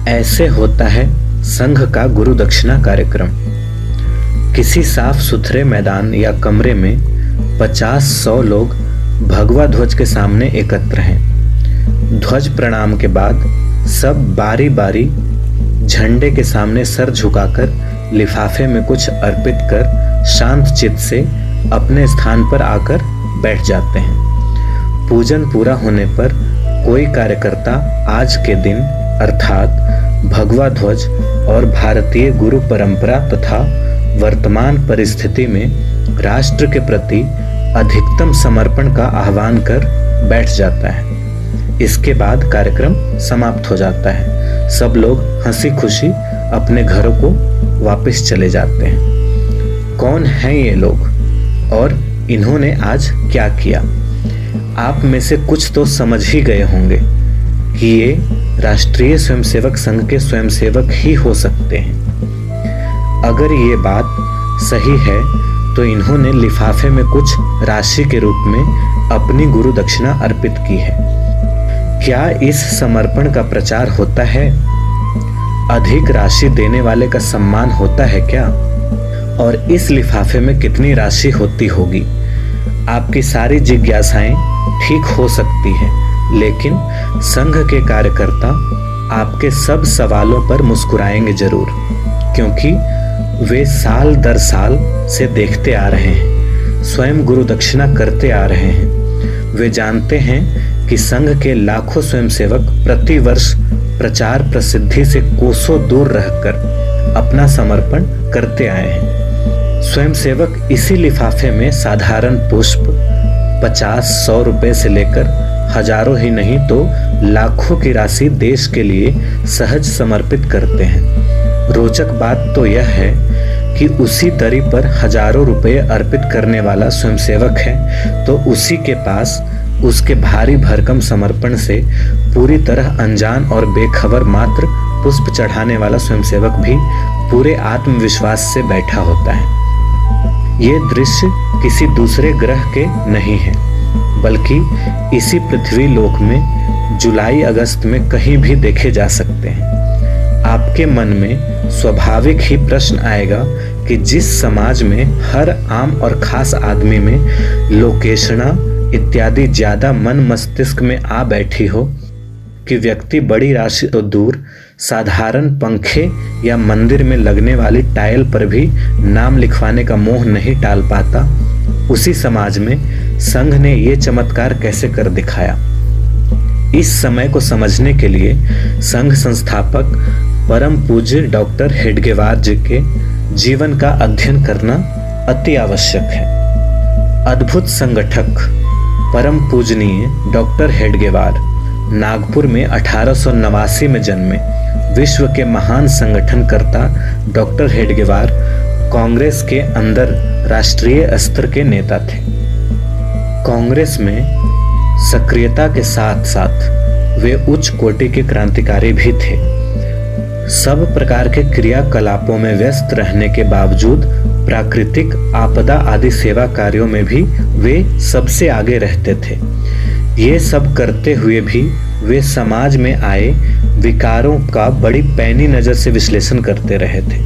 ऐसे होता है संघ का गुरु दक्षिणा कार्यक्रम। किसी साफ सुथरे मैदान या कमरे में 50-100 लोग भगवा ध्वज के सामने एकत्र हैं। ध्वज प्रणाम के बाद सब बारी बारी झंडे के सामने सर झुकाकर लिफाफे में कुछ अर्पित कर शांत चित्त से अपने स्थान पर आकर बैठ जाते हैं। पूजन पूरा होने पर कोई कार्यकर्ता आज के दिन अर्थात भगवा ध्वज और भारतीय गुरु परंपरा तथा वर्तमान परिस्थिति में राष्ट्र के प्रति अधिकतम समर्पण का आह्वान कर बैठ जाता है। इसके बाद कार्यक्रम समाप्त हो जाता है। सब लोग हंसी खुशी अपने घरों को वापस चले जाते हैं। कौन हैं ये लोग और इन्होंने आज क्या किया? आप में से कुछ तो समझ ही गए होंगे कि ये राष्ट्रीय स्वयंसेवक संघ के स्वयंसेवक ही हो सकते हैं। अगर ये बात सही है तो इन्होंने लिफाफे में कुछ राशि के रूप में अपनी गुरु दक्षिणा अर्पित की है। क्या इस समर्पण का प्रचार होता है? अधिक राशि देने वाले का सम्मान होता है क्या? और इस लिफाफे में कितनी राशि होती होगी? आपकी सारी जिज्ञासाएं ठीक हो सकती है, लेकिन संघ के कार्यकर्ता आपके सब सवालों पर मुस्कुराएंगे जरूर, क्योंकि वे साल दर साल से देखते आ रहे हैं, स्वयं गुरु दक्षिणा करते आ रहे हैं। वे जानते हैं कि संघ के लाखों स्वयंसेवक प्रति वर्ष प्रचार प्रसिद्धि से कोसों दूर रहकर अपना समर्पण करते आए हैं। स्वयंसेवक इसी लिफाफे में साधारण पुष्प 50-100 रुपए से लेकर हजारों ही नहीं तो लाखों की राशि देश के लिए सहज समर्पित करते हैं। रोचक बात तो यह है कि उसी दरी पर हजारों रुपए अर्पित करने वाला स्वयंसेवक है तो उसी के पास उसके भारी भरकम समर्पण से पूरी तरह अनजान और बेखबर मात्र पुष्प चढ़ाने वाला स्वयंसेवक भी पूरे आत्मविश्वास से बैठा होता है। ये दृश्य किसी दूसरे ग्रह के नहीं है, बल्कि इसी पृथ्वी लोक में जुलाई अगस्त में कहीं भी देखे जा सकते हैं। आपके मन में स्वाभाविक ही प्रश्न आएगा कि जिस समाज में हर आम और खास आदमी में लोकेशना इत्यादि ज्यादा मन मस्तिष्क में आ बैठी हो कि व्यक्ति बड़ी राशि तो दूर साधारण पंखे या मंदिर में लगने वाली टाइल पर भी नाम लिखवाने का मोह नहीं टाल पाता, उसी समाज में संघ ने ये चमत्कार कैसे कर दिखाया। इस समय को समझने के लिए संघ संस्थापक परम पूज्य डॉक्टर हेडगेवार जी के जीवन का अध्ययन करना अति आवश्यक है। अद्भुत संगठक परम पूजनीय डॉक्टर हेडगेवार नागपुर में 1889 में जन्मे। विश्व के महान संगठनकर्ता डॉक्टर हेडगेवार कांग्रेस के अंदर राष्ट्रीय स्तर के नेता थे। कांग्रेस में सक्रियता के साथ साथ वे उच्च कोटि के क्रांतिकारी भी थे। सब प्रकार के क्रियाकलापों में व्यस्त रहने के बावजूद प्राकृतिक आपदा आदि सेवा कार्यों में भी वे सबसे आगे रहते थे। ये सब करते हुए भी वे समाज में आए विकारों का बड़ी पैनी नजर से विश्लेषण करते रहे थे।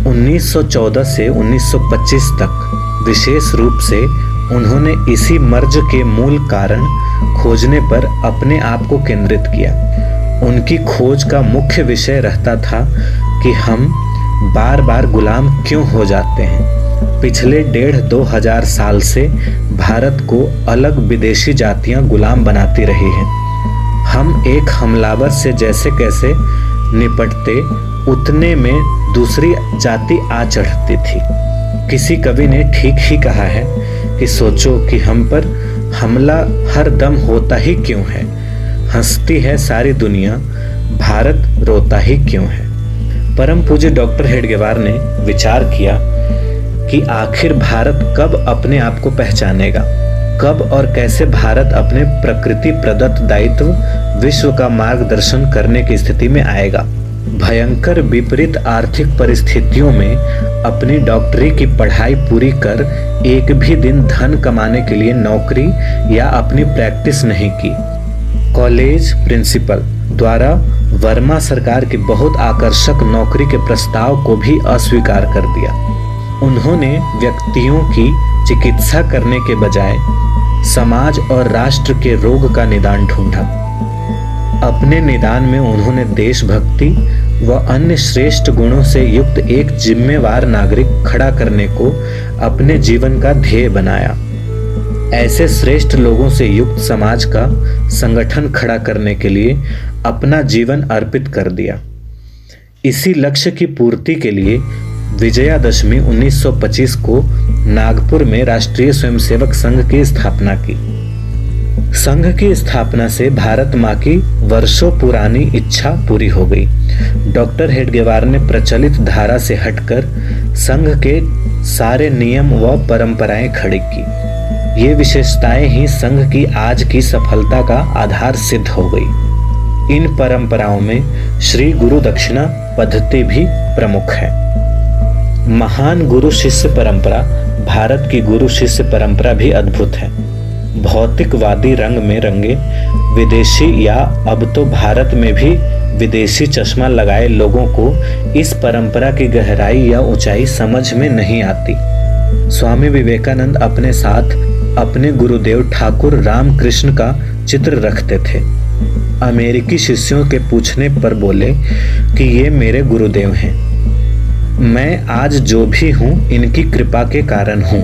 1914 से 1925 तक विशेष रूप से उन्होंने इसी मर्ज के मूल कारण खोजने पर अपने आप को केंद्रित किया। उनकी खोज का मुख्य विषय रहता था कि हम बार बार गुलाम क्यों हो जाते हैं। पिछले 1.5-2 हजार साल से भारत को अलग विदेशी जातियां गुलाम बनाती रही हैं। हम एक हमलावर से जैसे कैसे निपटते उतने में दूसरी जाति आ चढ़ती थी। किसी कवि ने ठीक ही कहा है कि सोचो कि हम पर हमला हर दम होता ही क्यों है, हंसती है सारी दुनिया, भारत रोता ही क्यों है। परम पूज्य डॉक्टर हेडगेवार ने विचार किया कि आखिर भारत कब अपने आप को पहचानेगा, कब और कैसे भारत अपने प्रकृति प्रदत्त दायित्व विश्व का मार्गदर्शन करने की स्थिति में आएगा। भयंकर विपरीत आर्थिक परिस्थितियों में अपनी डॉक्टरी की पढ़ाई पूरी कर एक भी दिन धन कमाने के लिए नौकरी या अपनी प्रैक्टिस नहीं की। कॉलेज प्रिंसिपल द्वारा वर्मा सरकार की बहुत आकर्षक नौकरी के प्रस्ताव को भी अस्वीकार कर दिया। उन्होंने व्यक्तियों की चिकित्सा करने के बजाय समाज और राष्ट्र के रोग का निदान ढूंढा। अपने निदान में उन्होंने देशभक्ति व अन्य श्रेष्ठ गुणों से युक्त एक जिम्मेवार नागरिक खड़ा करने को अपने जीवन का ध्येय बनाया। ऐसे श्रेष्ठ लोगों से युक्त समाज का संगठन खड़ा करने के लिए अपना जीवन अर्पित कर दिया। इसी लक्ष्य की पूर्ति के लिए विजयादशमी 1925 को नागपुर में राष्ट्रीय स्वयंसेवक संघ की स्थापना की। संघ की स्थापना से भारत मां की वर्षों पुरानी इच्छा पूरी हो गई। डॉक्टर हेडगेवार ने प्रचलित धारा से हटकर संघ के सारे नियम व परंपराएं खड़ी की। ये विशेषताएं ही संघ की आज की सफलता का आधार सिद्ध हो गई। इन परंपराओं में श्री गुरु दक्षिणा पद्धति भी प्रमुख है। महान गुरु शिष्य परंपरा, भारत की गुरु शिष्य परंपरा भी अद्भुत है। भौतिकवादी रंग में रंगे विदेशी या अब तो भारत में भी विदेशी चश्मा लगाए लोगों को इस परंपरा की गहराई या ऊंचाई समझ में नहीं आती। स्वामी विवेकानंद अपने साथ अपने गुरुदेव ठाकुर रामकृष्ण का चित्र रखते थे। अमेरिकी शिष्यों के पूछने पर बोले कि ये मेरे गुरुदेव हैं, मैं आज जो भी हूँ इनकी कृपा के कारण हूँ।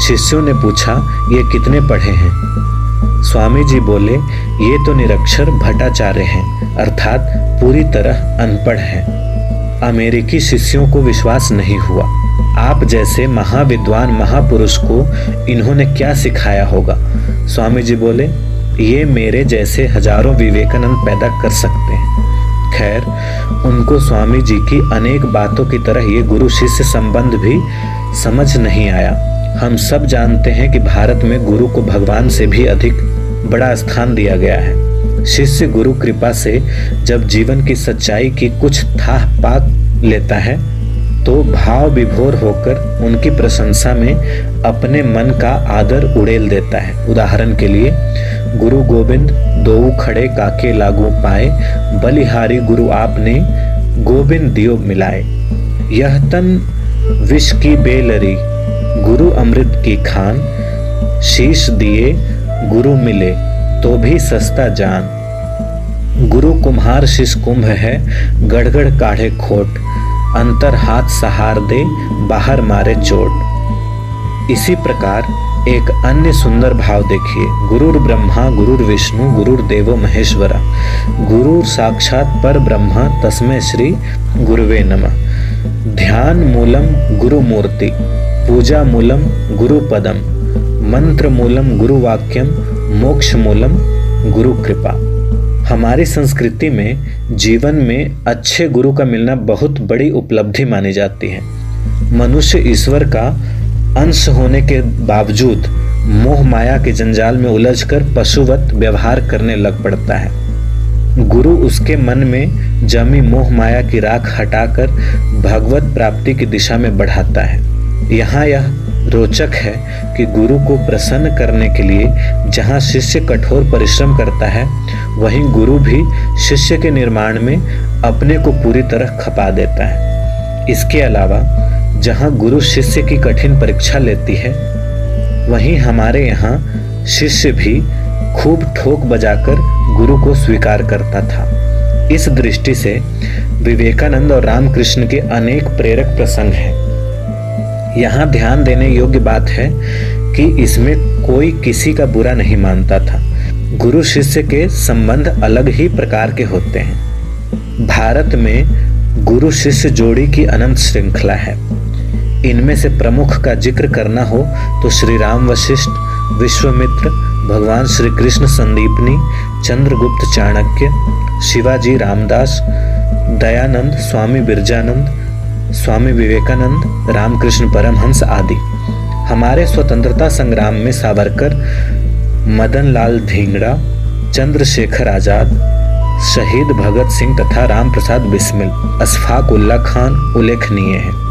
शिष्यों ने पूछा, ये कितने पढ़े हैं? स्वामी जी बोले, ये तो निरक्षर भट्टाचार्य हैं, अर्थात पूरी तरह अनपढ़ हैं। अमेरिकी शिष्यों को विश्वास नहीं हुआ। आप जैसे महाविद्वान महापुरुष को इन्होंने क्या सिखाया होगा? स्वामी जी बोले, ये मेरे जैसे हजारों विवेकानंद पैदा कर सकते हैं। खैर, उनको स्वामी जी की अनेक बातों की तरह ये गुरु शिष्य संबंध भी समझ नहीं आया। हम सब जानते हैं कि भारत में गुरु को भगवान से भी अधिक बड़ा स्थान दिया गया है। शिष्य गुरु कृपा से जब जीवन की सच्चाई की कुछ थाह पा लेता है तो भाव विभोर होकर उनकी प्रशंसा में अपने मन का आदर उड़ेल देता है। उदाहरण के लिए, गुरु गोविंद दोऊ खड़े काके लागू पाए, बलिहारी गुरु आपने गोविंद दियो मिलाए। यह तन विष की बेलरी, गुरु अमृत की खान, शीश दिए गुरु मिले तो भी सस्ता जान। गुरु कुम्हार शिष कुंभ है, गड़गड़ काढ़े खोट, अंतर हाथ सहार दे बाहर मारे चोट। इसी प्रकार एक अन्य सुंदर भाव देखिए, गुरुर ब्रह्मा गुरुर विष्णु गुरुर देवो महेश्वरा, गुरुर साक्षात पर ब्रह्म तस्मै श्री गुरुवे नमः। ध्यान मूलम गुरु मूर्ति, पूजा मूलम गुरु पदम, मंत्र मूलम गुरु वाक्यम, मोक्ष मूलम गुरु कृपा। हमारी संस्कृति में जीवन में अच्छे गुरु का मिलना बहुत बड़ी उपलब्धि मानी जाती है। मनुष्य ईश्वर का अंश होने के बावजूद मोह माया के जंजाल में उलझकर पशुवत व्यवहार करने लग पड़ता है। गुरु उसके मन में जमी मोह माया की राख हटाकर भगवत प्राप्ति की दिशा में बढ़ाता है। यहाँ यह रोचक है कि गुरु को प्रसन्न करने के लिए जहाँ शिष्य कठोर परिश्रम करता है, वहीं गुरु भी शिष्य के निर्माण में अपने को पूरी तरह खपा देता है। इसके अलावा जहाँ गुरु शिष्य की कठिन परीक्षा लेती है, वहीं हमारे यहाँ शिष्य भी खूब ठोक बजाकर गुरु को स्वीकार करता था। इस दृष्टि से विवेकानंद और रामकृष्ण के अनेक प्रेरक प्रसंग हैं। यहाँ ध्यान देने योग्य बात है कि इसमें कोई किसी का बुरा नहीं मानता था। गुरु शिष्य के संबंध अलग ही प्रकार के होते हैं। भारत में गुरु शिष्य जोड़ी की अनंत श्रृंखला है। इनमें से प्रमुख का जिक्र करना हो तो श्री राम वशिष्ठ, विश्वामित्र, भगवान श्री कृष्ण संदीपनी, चंद्रगुप्त चाणक्य, शिवाजी रामदास, दयानंद, स्वामी बिरजानंद, स्वामी विवेकानंद, रामकृष्ण परमहंस आदि। हमारे स्वतंत्रता संग्राम में सावरकर, मदन लाल धिंगड़ा, चंद्रशेखर आजाद, शहीद भगत सिंह तथा राम प्रसाद बिस्मिल, अशफाक उल्लाह खान उल्लेखनीय है।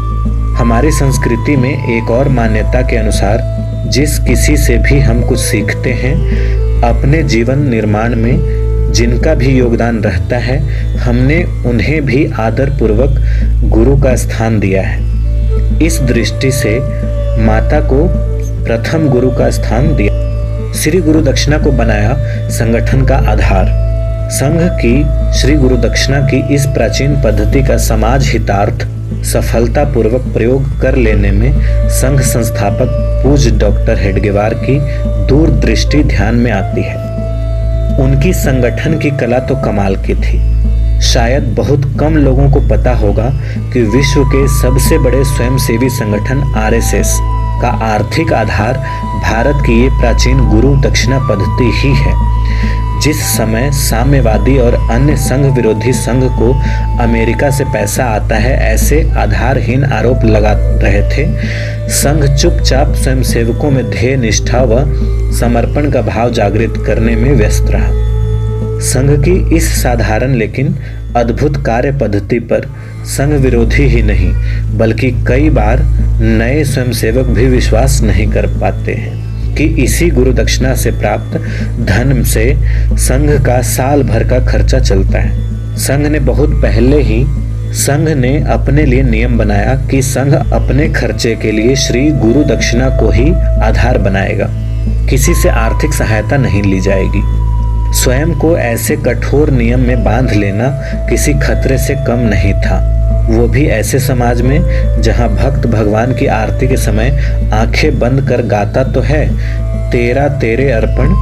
हमारी संस्कृति में एक और मान्यता के अनुसार जिस किसी से भी हम कुछ सीखते हैं, अपने जीवन निर्माण में जिनका भी योगदान रहता है, हमने उन्हें भी आदर पूर्वक गुरु का स्थान दिया है। इस दृष्टि से माता को प्रथम गुरु का स्थान दिया। श्री गुरु दक्षिणा को बनाया संगठन का आधार। संघ की श्री गुरु दक्षिणा की इस प्राचीन पद्धति का समाज हितार्थ सफलतापूर्वक प्रयोग कर लेने में संघ संस्थापक पूज्य डॉक्टर हेडगेवार की दूरदृष्टि ध्यान में आती है। उनकी संगठन की कला तो कमाल की थी। शायद बहुत कम लोगों को पता होगा कि विश्व के सबसे बड़े स्वयंसेवी संगठन आरएसएस का आर्थिक आधार भारत की ये प्राचीन गुरु दक्षिणा पद्धति ही है। जिस समय साम्यवादी और अन्य संघ विरोधी संघ को अमेरिका से पैसा आता है, ऐसे आधारहीन आरोप लगा रहे थे, संघ चुपचाप स्वयंसेवकों में ध्येय निष्ठा व समर्पण का भाव जागृत करने में व्यस्त रहा। संघ की इस साधारण लेकिन अद्भुत कार्य पद्धति पर संघ विरोधी ही नहीं बल्कि कई बार नए स्वयंसेवक भी विश्वास नहीं कर पाते हैं कि इसी गुरु दक्षिणा से प्राप्त धन से संघ का साल भर का खर्चा चलता है। संघ ने बहुत पहले ही अपने लिए नियम बनाया कि संघ अपने खर्चे के लिए श्री गुरु दक्षिणा को ही आधार बनाएगा। किसी से आर्थिक सहायता नहीं ली जाएगी। स्वयं को ऐसे कठोर नियम में बांध लेना किसी खतरे से कम नहीं था, वो भी ऐसे समाज में जहां भक्त भगवान की आरती के समय आंखें बंद कर गाता तो है, तेरा तेरे अर्पण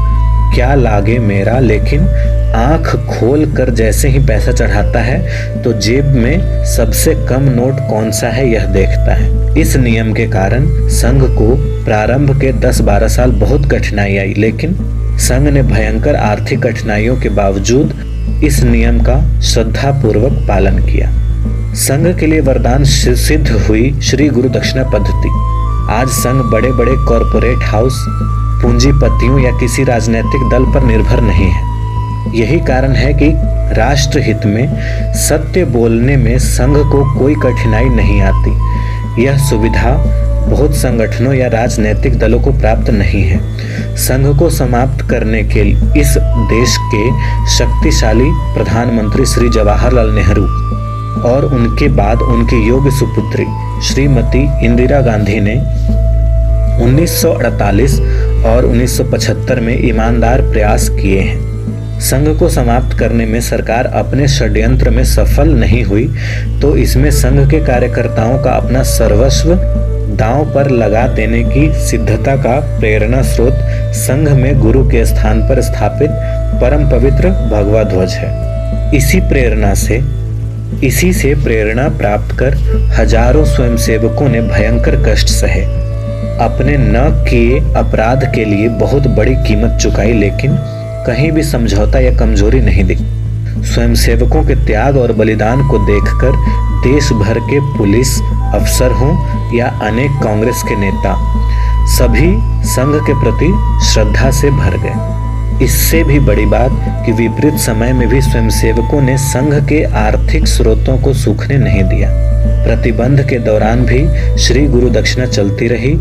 क्या लागे मेरा, लेकिन आंख खोल कर जैसे ही पैसा चढ़ाता है तो जेब में सबसे कम नोट कौन सा है यह देखता है। इस नियम के कारण संघ को प्रारंभ के 10-12 साल बहुत कठिनाई आई, लेकिन संघ ने भयंकर आर्थिक कठिनाइयों के बावजूद इस नियम का श्रद्धापूर्वक पालन किया। संघ के लिए वरदान सिद्ध हुई श्री गुरु दक्षिणा पद्धति। आज संघ बड़े बड़े कॉरपोरेट हाउस, पूंजीपतियों या किसी राजनीतिक दल पर निर्भर नहीं है। यही कारण है कि राष्ट्र हित में सत्य बोलने में संघ को कोई कठिनाई नहीं आती। यह सुविधा बहुत संगठनों या राजनीतिक दलों को प्राप्त नहीं है। संघ को समाप्त करने के इस देश के शक्तिशाली प्रधानमंत्री श्री जवाहरलाल नेहरू और उनके बाद उनकी योग्य सुपुत्री श्रीमती इंदिरा गांधी ने 1948 और 1975 में ईमानदार प्रयास किए हैं। संघ को समाप्त करने में सरकार अपने षड्यंत्र में सफल नहीं हुई तो इसमें संघ के कार्यकर्ताओं का अपना सर्वस्व दांव पर लगा देने की सिद्धता का प्रेरणा स्रोत संघ में गुरु के स्थान पर स्थापित परम पवित्र भगवा ध्वज है। इसी से प्रेरणा प्राप्त कर हजारों स्वयंसेवकों ने भयंकर कष्ट सहे, अपने न किए अपराध के लिए बहुत बड़ी कीमत चुकाई, लेकिन कहीं भी समझौता या कमजोरी नहीं दिखी। स्वयंसेवकों के त्याग और बलिदान को देखकर देश भर के पुलिस अफसर हों या अनेक कांग्रेस के नेता, सभी संघ के प्रति श्रद्धा से भर गए। इससे भी बड़ी बात कि विपरीत समय में भी स्वयंसेवकों ने संघ के आर्थिक स्रोतों को सूखने नहीं दिया। प्रतिबंध के दौरान भी श्री गुरु दक्षिणा चलती रही।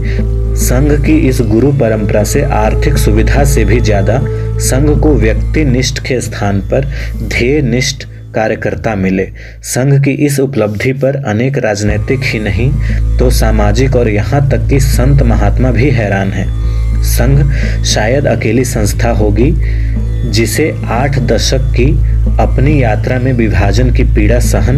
संघ की इस गुरु परंपरा से आर्थिक सुविधा से भी ज्यादा संघ को व्यक्ति निष्ठ के स्थान पर ध्येय निष्ठ कार्यकर्ता मिले। संघ की इस उपलब्धि पर अनेक राजनीतिक ही नहीं तो सामाजिक और यहाँ तक कि संत महात्मा भी हैरान हैं। संघ शायद अकेली संस्था होगी जिसे 8 दशक की अपनी यात्रा में विभाजन की पीड़ा सहन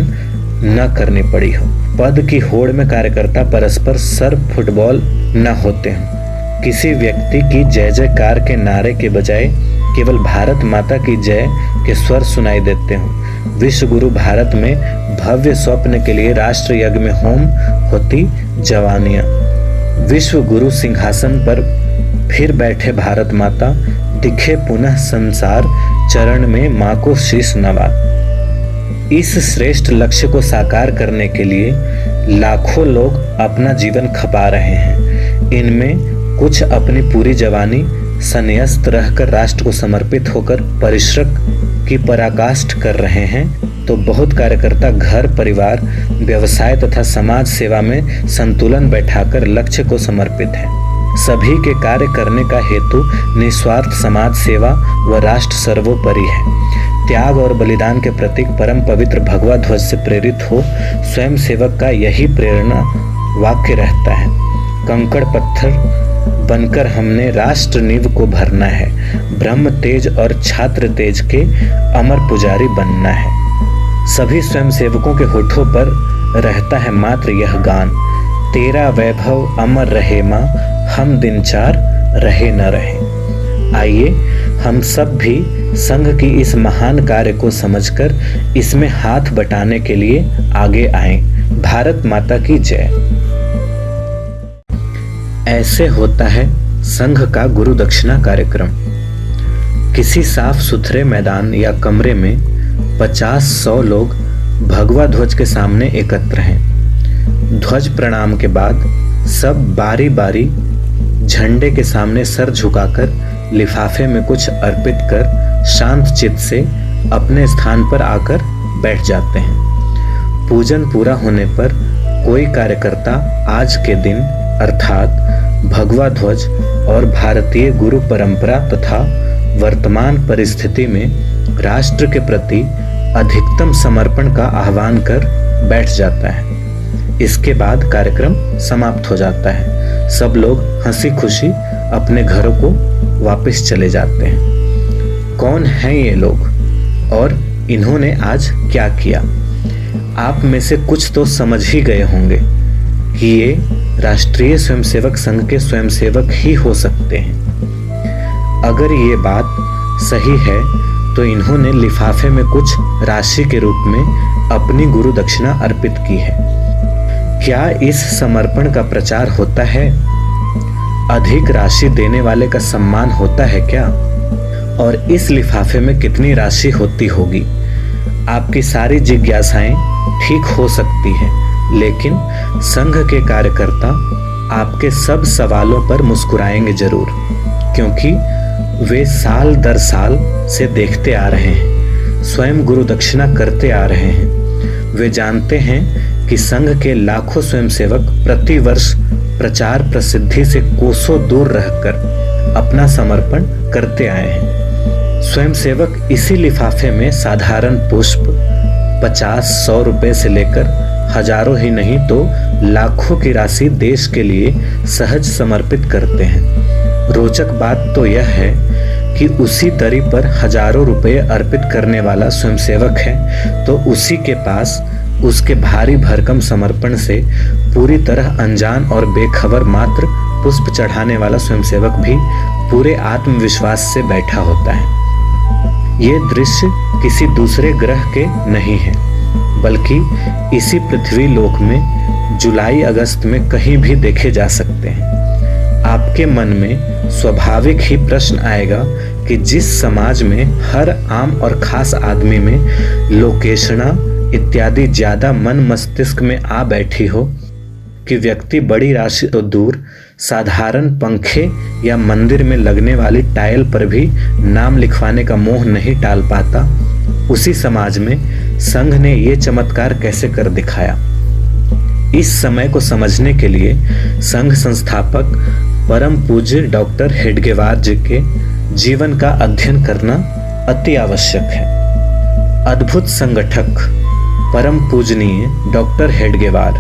न करनी पड़ी हो। पद की होड़ में कार्यकर्ता परस्पर सर फुटबॉल न होते हों। किसी व्यक्ति की जय जयकार के नारे के बजाय केवल भारत माता की जय के स्वर सुनाई देते हों। विश्व गुरु भारत में भव्य स्वप्न के लिए राष्ट्र यज्ञ में होम होती जवानियां। विश्व गुरु सिंहासन पर फिर बैठे भारत माता, दिखे पुनः संसार चरण में माँ को शीश नवा। इस श्रेष्ठ लक्ष्य को साकार करने के लिए लाखों लोग अपना जीवन खपा रहे हैं। इनमें कुछ अपनी पूरी जवानी संन्यस्त रहकर राष्ट्र को समर्पित होकर परिश्रम की पराकाष्ठ कर रहे हैं, तो बहुत कार्यकर्ता घर परिवार व्यवसाय तथा समाज सेवा में संतुलन बैठाकर लक्ष्य को समर्पित है। सभी के कार्य करने का हेतु निस्वार्थ समाज सेवा व राष्ट्र सर्वोपरि है। त्याग और बलिदान के प्रतीक परम पवित्र भगवा ध्वज से प्रेरित हो स्वयं सेवक का यही प्रेरणा वाक्य रहता है। कंकड़ पत्थर बनकर हमने राष्ट्र नींव को भरना है, ब्रह्म तेज और छात्र तेज के अमर पुजारी बनना है। सभी स्वयं सेवकों के होठों पर रहता है मात्र यह गान, तेरा वैभव अमर रहे माँ, हम दिन चार रहे न रहे। आइए हम सब भी संघ की इस महान कार्य को समझकर इसमें हाथ बटाने के लिए आगे आएं। भारत माता की जय। ऐसे होता है संघ का गुरु दक्षिणा कार्यक्रम। किसी साफ सुथरे मैदान या कमरे में 50-100 लोग भगवा ध्वज के सामने एकत्र हैं। ध्वज प्रणाम के बाद सब बारी बारी झंडे के सामने सर झुकाकर लिफाफे में कुछ अर्पित कर शांत चित्त से अपने स्थान पर आकर बैठ जाते हैं। पूजन पूरा होने पर कोई कार्यकर्ता आज के दिन अर्थात भगवा ध्वज और भारतीय गुरु परंपरा तथा वर्तमान परिस्थिति में राष्ट्र के प्रति अधिकतम समर्पण का आह्वान कर बैठ जाता है। इसके बाद कार्यक्रम समाप्त हो जाता है। सब लोग हंसी खुशी अपने घरों को वापस चले जाते हैं। कौन हैं ये लोग और इन्होंने आज क्या किया? आप में से कुछ तो समझ ही गए होंगे कि ये राष्ट्रीय स्वयंसेवक संघ के स्वयंसेवक ही हो सकते हैं। अगर ये बात सही है तो इन्होंने लिफाफे में कुछ राशि के रूप में अपनी गुरु दक्षिणा अर्पित की है। क्या इस समर्पण का प्रचार होता है? अधिक राशि देने वाले का सम्मान होता है क्या? और इस लिफाफे में कितनी राशि होती होगी? आपकी सारी जिज्ञासाएं ठीक हो सकती हैं, लेकिन संघ के कार्यकर्ता आपके सब सवालों पर मुस्कुराएंगे जरूर, क्योंकि वे साल दर साल से देखते आ रहे हैं, स्वयं गुरु दक्षिणा करते आ रहे हैं। वे जानते हैं कि संघ के लाखों स्वयंसेवक प्रति वर्ष प्रचार प्रसिद्धि से कोसों दूर रहकर अपना समर्पण करते आए हैं। स्वयंसेवक इसी लिफाफे में साधारण पुष्प 50-100 रुपए से लेकर हजारों ही नहीं तो लाखों की राशि देश के लिए सहज समर्पित करते हैं। रोचक बात तो यह है कि उसी दरी पर हजारों रुपए अर्पित करने वाला स्वयंसेवक है तो उसी के पास उसके भारी भरकम समर्पण से पूरी तरह अनजान और बेखबर मात्र पुष्प चढ़ाने वाला स्वयंसेवक भी पूरे आत्मविश्वास से बैठा होता है। ये दृश्य किसी दूसरे ग्रह के नहीं है, बल्कि इसी पृथ्वी लोक में जुलाई अगस्त में कहीं भी देखे जा सकते हैं। आपके मन में स्वाभाविक ही प्रश्न आएगा कि जिस समाज में हर आम और खास आदमी में लोकेशना इत्यादि ज्यादा मन मस्तिष्क में आ बैठी हो कि व्यक्ति बड़ी राशि तो दूर साधारण पंखे या मंदिर में लगने वाली टाइल पर भी नाम लिखवाने का मोह नहीं टाल पाता, उसी समाज में संघ ने ये चमत्कार कैसे कर दिखाया। इस समय को समझने के लिए संघ संस्थापक परम पूज्य डॉक्टर हेडगेवार जी के जीवन का अध्ययन करना अति आवश्यक है। अद्भुत संगठक परम पूजनीय डॉक्टर हेडगेवार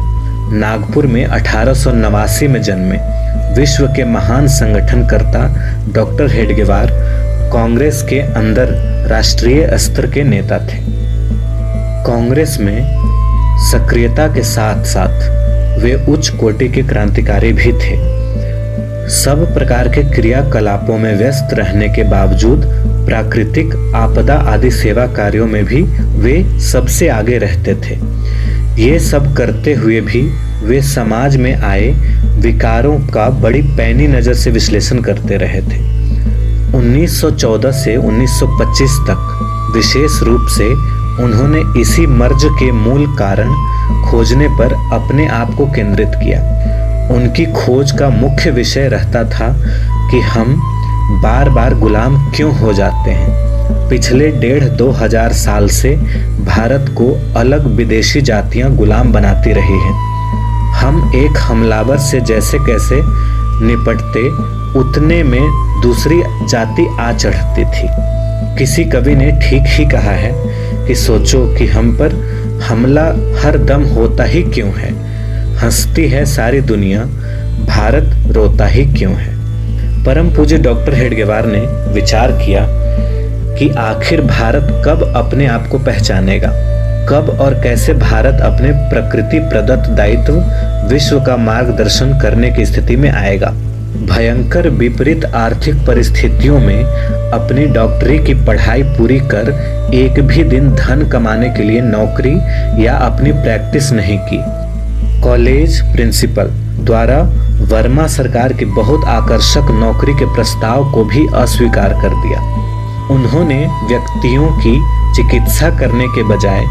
नागपुर में 1889 में जन्मे। विश्व के महान संगठनकर्ता डॉक्टर हेडगेवार कांग्रेस के अंदर राष्ट्रीय स्तर के नेता थे। कांग्रेस में सक्रियता के साथ साथ वे उच्च कोटि के क्रांतिकारी भी थे। सब प्रकार के क्रियाकलापों में व्यस्त रहने के बावजूद प्राकृतिक आपदा आदि सेवा कार्यों में भी वे सबसे आगे रहते थे। ये सब करते हुए भी वे समाज में आए विकारों का बड़ी पैनी नजर से विश्लेषण करते रहे थे। 1914 से 1925 तक विशेष रूप से उन्होंने इसी मर्ज के मूल कारण खोजने पर अपने आप को केंद्रित किया। उनकी खोज का मुख्य विषय रहता था कि हम बार बार गुलाम क्यों हो जाते हैं। पिछले 1,500-2,000 साल से भारत को अलग विदेशी जातियां गुलाम बनाती रही हैं। हम एक हमलावर से जैसे कैसे निपटते उतने में दूसरी जाति आ चढ़ती थी। किसी कवि ने ठीक ही कहा है कि सोचो कि हम पर हमला हर दम होता ही क्यों है, हंसती है सारी दुनिया, भारत रोता ही क्यों है। परम पूज्य डॉक्टर हेडगेवार ने विचार किया कि आखिर भारत कब अपने आप को पहचानेगा, कब और कैसे भारत अपने प्रकृति प्रदत्त दायित्व विश्व का मार्गदर्शन करने की स्थिति में आएगा। भयंकर विपरीत आर्थिक परिस्थितियों में अपनी डॉक्टरी की पढ़ाई पूरी कर एक भी दिन धन कमाने के लिए नौकरी या अपनी प्रैक्टिस नहीं की। कॉलेज प्रिंसिपल द्वारा वर्मा सरकार की बहुत आकर्षक नौकरी के प्रस्ताव को भी अस्वीकार कर दिया। उन्होंने व्यक्तियों की चिकित्सा करने के बजाय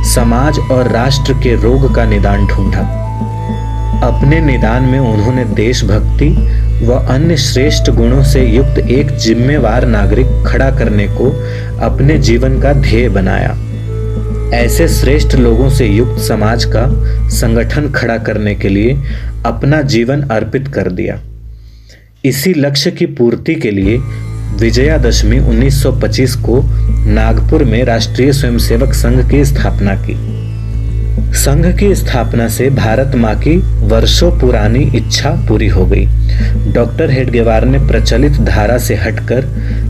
समाज और राष्ट्र के रोग का निदान ढूंढा। अपने निदान में उन्होंने देशभक्ति व अन्य श्रेष्ठ गुणों से युक्त एक जिम्मेवार नागरिक खड़ा करने को अपने जीवन का ध्येय बनाया। ऐसे श्रेष्ठ लोगों से युक्त समाज का संगठन खड़ा करने के लिए अपना जीवन अर्पित कर दिया। इसी लक्ष्य की पूर्ति के लिए विजयादशमी 1925 को नागपुर में राष्ट्रीय स्वयंसेवक संघ की स्थापना की। संघ की स्थापना से भारत माँ की वर्षों पुरानी इच्छा पूरी हो गई। डॉक्टर हेडगेवार ने प्रचलित धारा से हटकर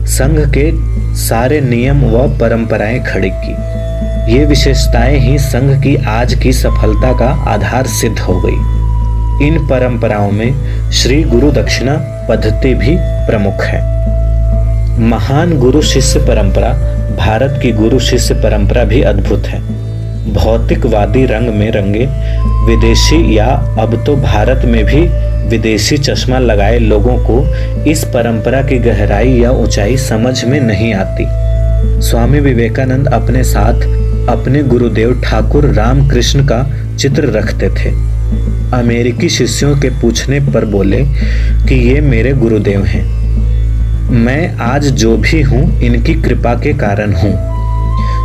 संघ के सारे नियम व परंपराएं खड़ी की। ये विशेषताएं ही संघ की आज की सफलता का आधार सिद्ध हो गई। इन परंपराओं में श्री गुरु दक्षिणा पद्धति भी प्रमुख है। महान गुरु शिष्य परंपरा, भारत की गुरु शिष्य परंपरा भी अद्भुत है। भौतिकवादी रंग में रंगे विदेशी या अब तो भारत में भी विदेशी चश्मा लगाए लोगों को इस परंपरा की गहराई या ऊंचाई समझ में नहीं आती। स्वामी विवेकानंद अपने साथ अपने गुरुदेव ठाकुर रामकृष्ण का चित्र रखते थे। अमेरिकी शिष्यों के पूछने पर बोले कि ये मेरे गुरुदेव हैं, मैं आज जो भी हूँ इनकी कृपा के कारण हूँ।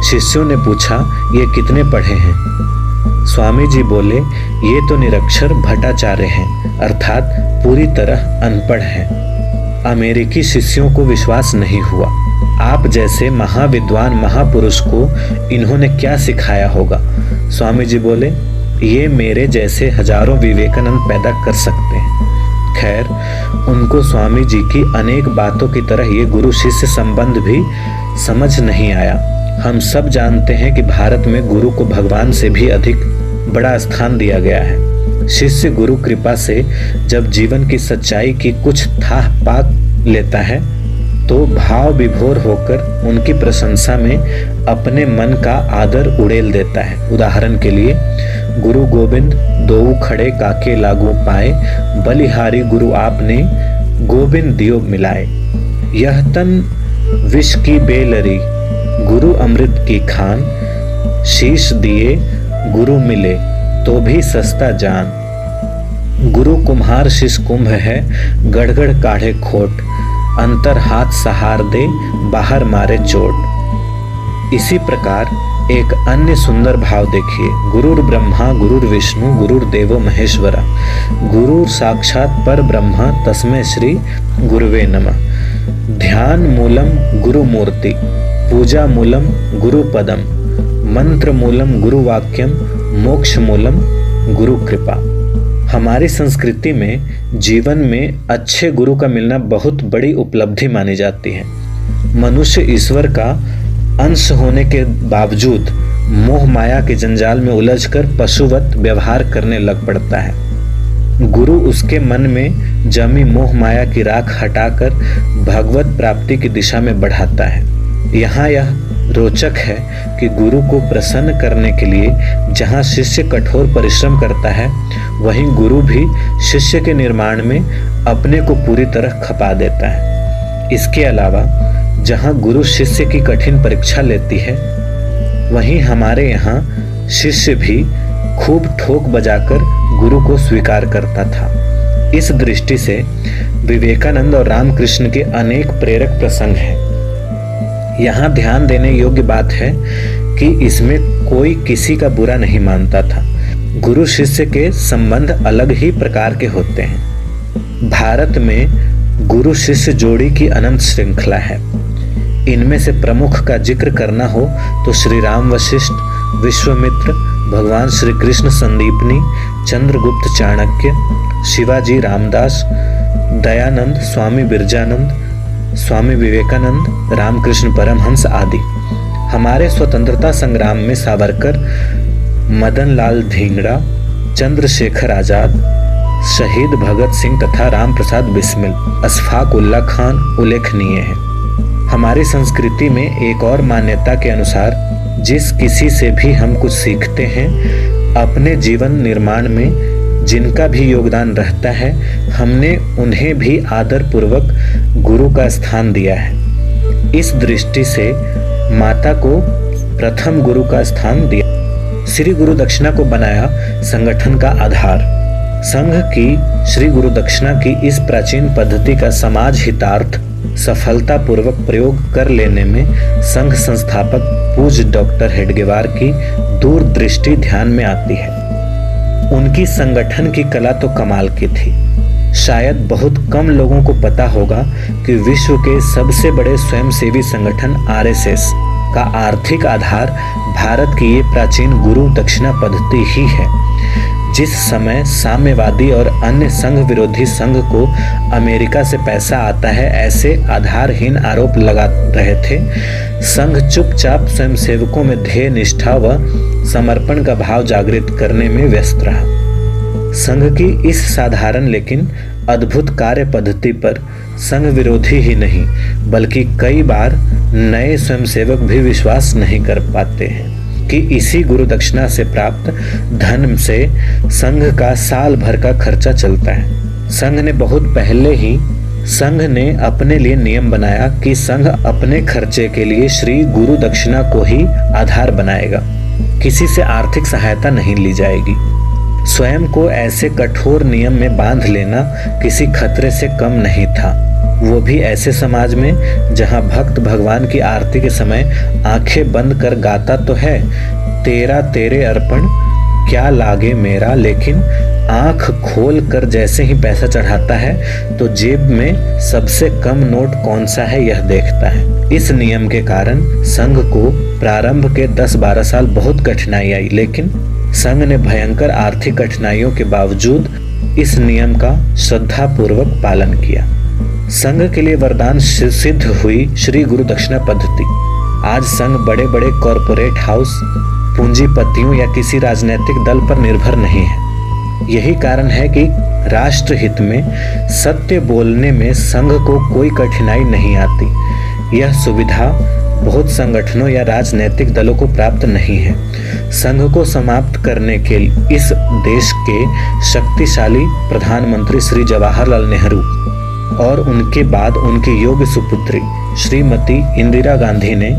शिष्यों ने पूछा, ये कितने पढ़े हैं? स्वामी जी बोले, ये तो निरक्षर भट्टाचार्य हैं, अर्थात पूरी तरह अनपढ़ हैं। अमेरिकी शिष्यों को विश्वास नहीं हुआ। आप जैसे महाविद्वान महापुरुष को इन्होंने क्या सिखाया होगा? स्वामी जी बोले, ये मेरे जैसे हजारों विवेकानंद पैदा कर सकते हैं। खैर, उनको स्वामी जी की अनेक बातों की तरह ये गुरु शिष्य संबंध भी समझ नहीं आया। हम सब जानते हैं कि भारत में गुरु को भगवान से भी अधिक बड़ा स्थान दिया गया है। शिष्य गुरु कृपा से जब जीवन की सच्चाई की कुछ थाह पा लेता है तो भाव विभोर होकर उनकी प्रशंसा में अपने मन का आदर उड़ेल देता है। उदाहरण के लिए, गुरु गोविंद दोऊ खड़े काके लागू पाए, बलिहारी गुरु आपने गोविंद दियो मिलाए। यह तन विष की बेलरी, गुरु अमृत की खान, शीश दिए गुरु मिले तो भी सस्ता जान। गुरु कुम्हार शिष कुंभ है, गड़गड़ काढ़े खोट, अंतर हाथ सहार दे बाहर मारे चोट। इसी प्रकार एक अन्य सुंदर भाव देखिए, गुरुर ब्रह्मा गुरुर विष्णु गुरुर देवो महेश्वरा, गुरु साक्षात पर ब्रह्म तस्मै श्री गुरुवे नमः। ध्यान मूलम गुरु मूर्ति, पूजा मूलम गुरु पदम, मंत्र मूलम गुरु वाक्यम, मोक्ष मूलम गुरु कृपा। हमारी संस्कृति में जीवन में अच्छे गुरु का मिलना बहुत बड़ी उपलब्धि मानी जाती है। मनुष्य ईश्वर का अंश होने के बावजूद मोह माया के जंजाल में उलझकर पशुवत व्यवहार करने लग पड़ता है। गुरु उसके मन में जमी मोह माया की राख हटाकर भगवत प्राप्ति की दिशा में बढ़ाता है। यहाँ यह रोचक है कि गुरु को प्रसन्न करने के लिए जहाँ शिष्य कठोर परिश्रम करता है, वहीं गुरु भी शिष्य के निर्माण में अपने को पूरी तरह खपा देता है। इसके अलावा जहाँ गुरु शिष्य की कठिन परीक्षा लेती है, वहीं हमारे यहाँ शिष्य भी खूब ठोक बजाकर गुरु को स्वीकार करता था। इस दृष्टि से विवेकानंद और रामकृष्ण के अनेक प्रेरक प्रसंग हैं। यहाँ ध्यान देने योग्य बात है कि इसमें कोई किसी का बुरा नहीं मानता था। गुरु शिष्य के संबंध अलग ही प्रकार के होते हैं। भारत में गुरु शिष्य जोड़ी की अनंत श्रृंखला है। इनमें से प्रमुख का जिक्र करना हो तो श्री राम वशिष्ठ, विश्वामित्र, भगवान श्री कृष्ण संदीपनी, चंद्रगुप्त चाणक्य, शिवाजी रामदास, दयानंद, स्वामी बिरजानंद, स्वामी विवेकानंद, रामकृष्ण परमहंस आदि। हमारे स्वतंत्रता संग्राम में सावरकर, मदन लाल धिंगड़ा, चंद्रशेखर आजाद, शहीद भगत सिंह तथा राम प्रसाद बिस्मिल, अशफाक उल्लाह खान उल्लेखनीय है। हमारी संस्कृति में एक और मान्यता के अनुसार जिस किसी से भी हम कुछ सीखते हैं, अपने जीवन निर्माण में जिनका भी योगदान रहता है, हमने उन्हें भी आदर पूर्वक गुरु का स्थान दिया है। इस दृष्टि से माता को प्रथम गुरु का स्थान दिया। श्री गुरु दक्षिणा को बनाया संगठन का आधार। संघ की श्री गुरु दक्षिणा की इस प्राचीन पद्धति का समाज हितार्थ सफलतापूर्वक प्रयोग कर लेने में संघ संस्थापक पूज्य डॉक्टर हेडगेवार की दूरदृष्टि ध्यान में आती है। उनकी संगठन की कला तो कमाल की थी। शायद बहुत कम लोगों को पता होगा कि विश्व के सबसे बड़े स्वयंसेवी संगठन आरएसएस का आर्थिक आधार भारत की ये प्राचीन गुरु दक्षिणा पद्धति ही है। जिस समय साम्यवादी और अन्य संघ विरोधी संघ को अमेरिका से पैसा आता है, ऐसे आधारहीन आरोप लगा रहे थे, संघ चुपचाप स्वयंसेवकों में ध्येय निष्ठा व समर्पण का भाव जागृत करने में व्यस्त रहा। संघ की इस साधारण लेकिन अद्भुत कार्य पद्धति पर संघ विरोधी ही नहीं बल्कि कई बार नए स्वयंसेवक भी विश्वास नहीं कर पाते हैं कि इसी गुरु दक्षिणा से प्राप्त धन से संघ का साल भर का खर्चा चलता है। संघ ने बहुत पहले ही अपने लिए नियम बनाया कि संघ अपने खर्चे के लिए श्री गुरु दक्षिणा को ही आधार बनाएगा। किसी से आर्थिक सहायता नहीं ली जाएगी। स्वयं को ऐसे कठोर नियम में बांध लेना किसी खतरे से कम नहीं था, वो भी ऐसे समाज में जहां भक्त भगवान की आरती के समय आंखें बंद कर गाता तो है, तेरा तेरे अर्पण क्या लागे मेरा, लेकिन आंख खोल कर जैसे ही पैसा चढ़ाता है तो जेब में सबसे कम नोट कौन सा है यह देखता है। इस नियम के कारण संघ को प्रारंभ के 10-12 साल बहुत कठिनाई आई, लेकिन संघ ने भयंकर आर्थिक कठिनाइयों के बावजूद इस नियम का श्रद्धापूर्वक पालन किया। संघ के लिए वरदान सिद्ध हुई श्री गुरु दक्षिणा पद्धति। आज संघ बड़े बड़े कॉरपोरेट हाउस, पूंजीपतियों या किसी राजनीतिक दल पर निर्भर नहीं है। यही कारण है कि राष्ट्र हित में सत्य बोलने में संघ को कोई कठिनाई नहीं आती। यह सुविधा बहुत संगठनों या राजनीतिक दलों को प्राप्त नहीं है। संघ को समाप्त करने के इस देश के शक्तिशाली प्रधानमंत्री श्री जवाहरलाल नेहरू और उनके बाद उनकी योग्य सुपुत्री श्रीमती इंदिरा गांधी ने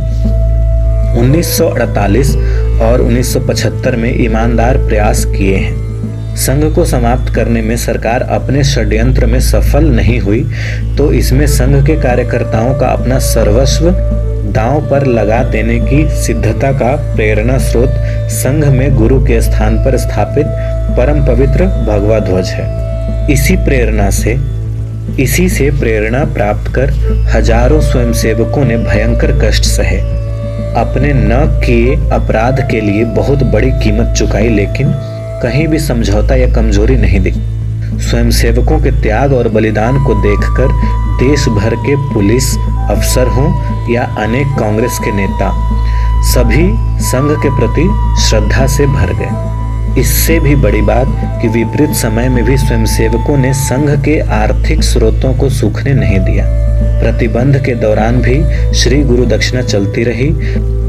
1948 और 1975 में ईमानदार प्रयास किए हैं। संघ को समाप्त करने में सरकार अपने षड्यंत्र में सफल नहीं हुई तो इसमें संघ के कार्यकर्ताओं का अपना सर्वस्व दांव पर लगा देने की सिद्धता का प्रेरणा स्रोत संघ में गुरु के स्थान पर स्थापित परम पवित्र भगवा ध्वज है। इसी से प्रेरणा प्राप्त कर हजारों स्वयंसेवकों ने भयंकर कष्ट सहे, अपने न किए अपराध के लिए बहुत बड़ी कीमत चुकाई, लेकिन कहीं भी समझौता या कमजोरी नहीं दिखी। स्वयंसेवकों के त्याग और बलिदान को देखकर देश भर के पुलिस अफसर हों या अनेक कांग्रेस के नेता, सभी संघ के प्रति श्रद्धा से भर गए। इससे भी बड़ी बात कि विपरीत समय में भी स्वयंसेवकों ने संघ के आर्थिक स्रोतों को सूखने नहीं दिया। प्रतिबंध के दौरान भी श्री गुरु दक्षिणा चलती रही।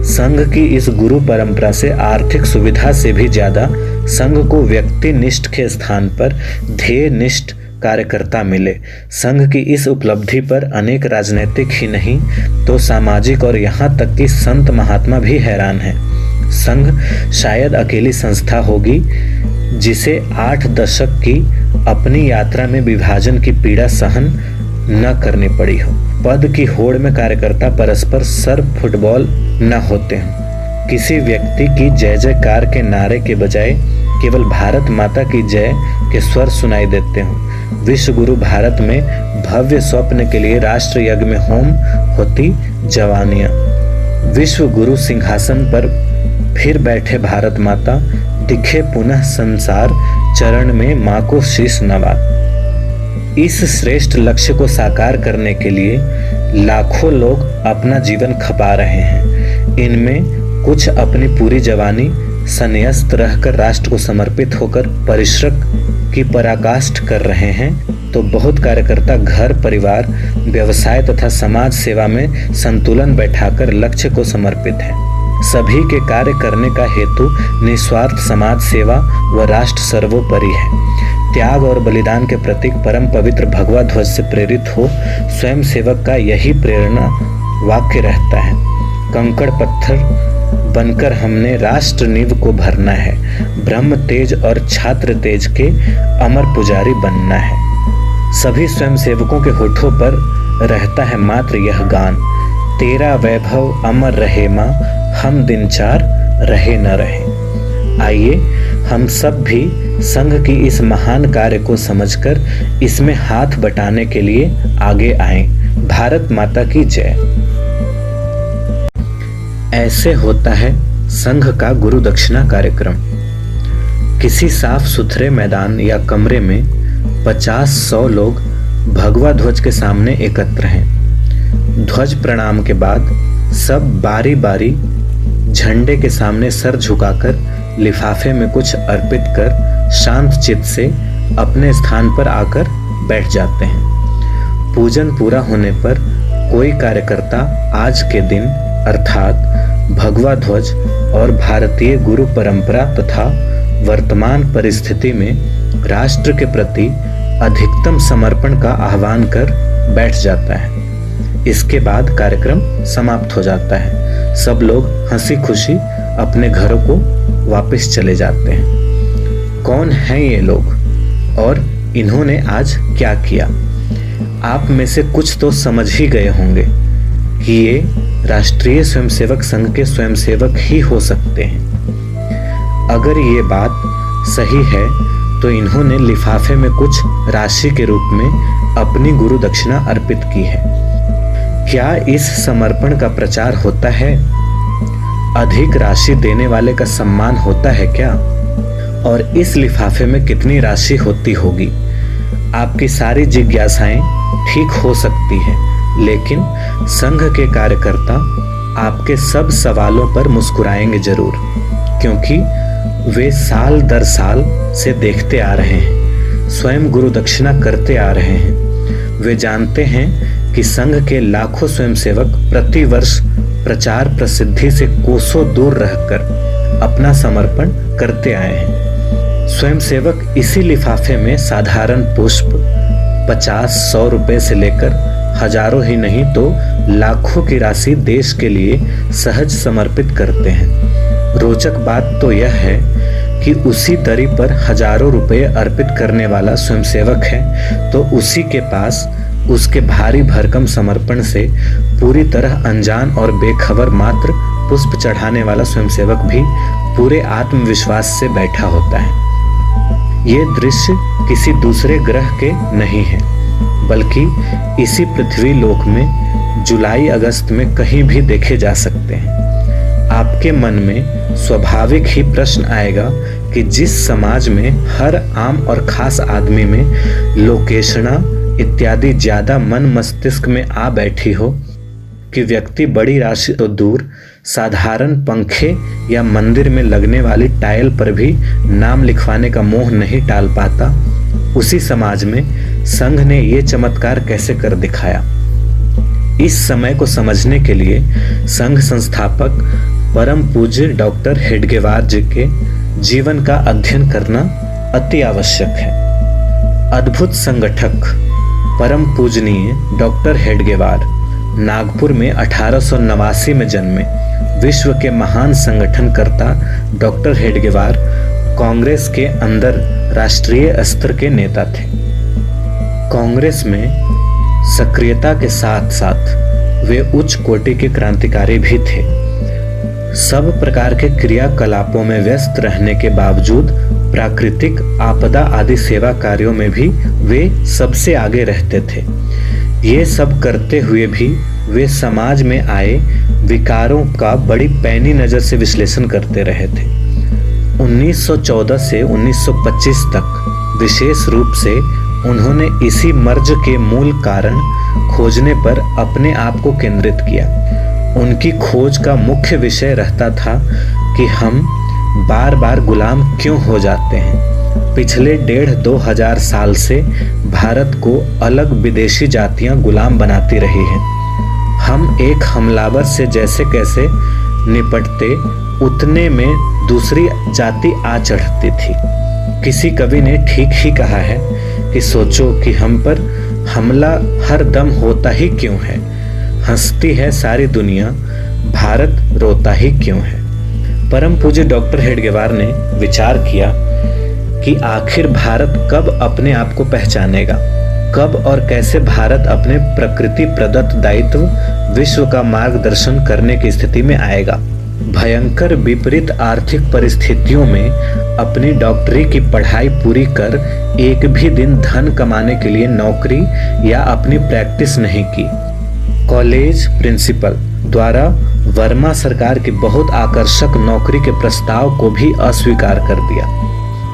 संघ की इस गुरु परंपरा से आर्थिक सुविधा से भी ज्यादा संघ को व्यक्ति निष्ठ के स्थान पर ध्येय निष्ठ कार्यकर्ता मिले। संघ की इस उपलब्धि पर अनेक राजनीतिक ही नहीं तो सामाजिक और यहाँ तक कि संत महात्मा भी हैरान हैं। संघ शायद अकेली संस्था होगी जिसे 8 दशक की अपनी यात्रा में विभाजन की पीड़ा सहन न करनी पड़ी हो। पद की होड़ में कार्यकर्ता परस्पर सर फुटबॉल न होते हैं। किसी व्यक्ति की जय जयकार के नारे के बजाय केवल भारत माता की जय के स्वर सुनाई देते हों। विश्व गुरु भारत में भव्य स्वप्न के लिए राष्ट्र यज्ञ में होम होती जवानियां। विश्व गुरु सिंहासन पर फिर बैठे भारत माता, दिखे पुनः संसार चरण में मां को शीश नवा। इस श्रेष्ठ लक्ष्य को साकार करने के लिए लाखों लोग अपना जीवन खपा रहे हैं। इनमें कुछ अपनी पूरी जवानी संन्यस्त रहकर राष्ट्र को समर्पित होकर परिश्रम की पराकाष्ठ कर रहे हैं, तो बहुत कार्यकर्ता घर परिवार व्यवसाय तथा समाज सेवा में संतुलन बैठाकर लक्ष्य को समर्पित है। सभी के कार्य करने का हेतु निस्वार्थ समाज सेवा व राष्ट्र सर्वोपरि है। त्याग और बलिदान के प्रतीक परम पवित्र भगवा ध्वज से प्रेरित हो स्वयं सेवक का यही प्रेरणा वाक्य रहता है। कंकड़ पत्थर बनकर हमने राष्ट्र नींव को भरना है, ब्रह्म तेज और छात्र तेज के अमर पुजारी बनना है। सभी स्वयं सेवकों के होठों पर रहता है मात्र यह गान, तेरा वैभव अमर रहे माँ, हम दिन चार रहे न रहे। आइए हम सब भी संघ की इस महान कार्य को समझकर इसमें हाथ बटाने के लिए आगे आएं। भारत माता की जय। ऐसे होता है संघ का गुरु दक्षिणा कार्यक्रम। किसी साफ सुथरे मैदान या कमरे में 50-100 लोग भगवा ध्वज के सामने एकत्र हैं। ध्वज प्रणाम के बाद सब बारी बारी झंडे के सामने सर झुकाकर लिफाफे में कुछ अर्पित कर शांत चित्त से अपने स्थान पर आकर बैठ जाते हैं। पूजन पूरा होने पर कोई कार्यकर्ता आज के दिन अर्थात भगवा ध्वज और भारतीय गुरु परंपरा तथा वर्तमान परिस्थिति में राष्ट्र के प्रति अधिकतम समर्पण का आह्वान कर बैठ जाता है। इसके बाद कार्यक्रम समाप्त हो जाता है। सब लोग हंसी खुशी अपने घरों को वापस चले जाते हैं। कौन हैं ये लोग और इन्होंने आज क्या किया? आप में से कुछ तो समझ ही गए होंगे कि ये राष्ट्रीय स्वयंसेवक संघ के स्वयंसेवक ही हो सकते हैं। अगर ये बात सही है तो इन्होंने लिफाफे में कुछ राशि के रूप में अपनी गुरु दक्षिणा अर्पित की है। क्या इस समर्पण का प्रचार होता है? अधिक राशि देने वाले का सम्मान होता है क्या? और इस लिफाफे में कितनी राशि होती होगी? आपकी सारी जिज्ञासाएं ठीक हो सकती है, लेकिन संघ के कार्यकर्ता आपके सब सवालों पर मुस्कुराएंगे जरूर, क्योंकि वे साल दर साल से देखते आ रहे हैं, स्वयं गुरु दक्षिणा करते आ रहे हैं। वे जानते हैं कि संघ के लाखों स्वयंसेवक प्रति वर्ष प्रचार प्रसिद्धि से कोसों दूर रहकर अपना समर्पण करते आए हैं। स्वयंसेवक इसी लिफाफे में साधारण पुष्प 50-100 रुपए से लेकर हजारों ही नहीं तो लाखों की राशि देश के लिए सहज समर्पित करते हैं। रोचक बात तो यह है कि उसी दरी पर हजारों रुपए अर्पित करने वाला स्वयंसेवक है तो उसी के पास उसके भारी भरकम समर्पण से पूरी तरह अनजान और बेखबर मात्र पुष्प चढ़ाने वाला स्वयंसेवक भी पूरे आत्मविश्वास से बैठा होता है। ये दृश्य किसी दूसरे ग्रह के नहीं है, बल्कि इसी पृथ्वी लोक में जुलाई अगस्त में कहीं भी देखे जा सकते हैं। आपके मन में स्वाभाविक ही प्रश्न आएगा कि जिस समाज में हर आम और खास आदमी में लोकेशना इत्यादि ज्यादा मन मस्तिष्क में आ बैठी हो कि व्यक्ति बड़ी राशि तो दूर साधारण पंखे या मंदिर में लगने वाली टाइल पर भी नाम लिखवाने का मोह नहीं टाल पाता, उसी समाज में संघ ने ये चमत्कार कैसे कर दिखाया। इस समय को समझने के लिए संघ संस्थापक परम पूज्य डॉक्टर हेडगेवार जी के जीवन का अध्ययन करना अति आवश्यक है। अद्भुत संगठक परम पूजनीय डॉक्टर हेडगेवार नागपुर में 1889 में जन्मे। विश्व के महान संगठनकर्ता डॉक्टर हेडगेवार कांग्रेस के अंदर राष्ट्रीय स्तर के नेता थे। कांग्रेस में सक्रियता के साथ साथ वे उच्च कोटि के क्रांतिकारी भी थे। सब प्रकार के क्रियाकलापों में व्यस्त रहने के बावजूद प्राकृतिक आपदा आदि सेवा कार्यों में भी वे सबसे आगे रहते थे। ये सब करते हुए भी वे समाज में आए विकारों का बड़ी पैनी नज़र से विश्लेषण करते रहे थे। 1914 से 1925 तक विशेष रूप से उन्होंने इसी मर्ज के मूल कारण खोजने पर अपने आप को केंद्रित किया। उनकी खोज का मुख्य विषय रहता था कि हम बार बार गुलाम क्यों हो जाते हैं। पिछले 1,500-2 हजार साल से भारत को अलग विदेशी जातियां गुलाम बनाती रही हैं। हम एक हमलावर से जैसे कैसे निपटते, उतने में दूसरी जाति आ चढ़ती थी। किसी कवि ने ठीक ही कहा है कि सोचो कि हम पर हमला हर दम होता ही क्यों है, हंसती है सारी दुनिया, भारत रोता ही क्यों है। परम पूज्य डॉक्टर हेडगेवार ने विचार किया कि आखिर भारत कब अपने आप को पहचानेगा, कब और कैसे भारत अपने प्रकृति प्रदत्त दायित्व विश्व का मार्गदर्शन करने की स्थिति में आएगा। भयंकर विपरीत आर्थिक परिस्थितियों में अपनी डॉक्टरी की पढ़ाई पूरी कर एक भी दिन धन कमाने के लिए नौकरी या अपनी प्रैक्टिस नहीं की। कॉलेज प्रिंसिपल द्वारा वर्मा सरकार की बहुत आकर्षक नौकरी के प्रस्ताव को भी अस्वीकार कर दिया।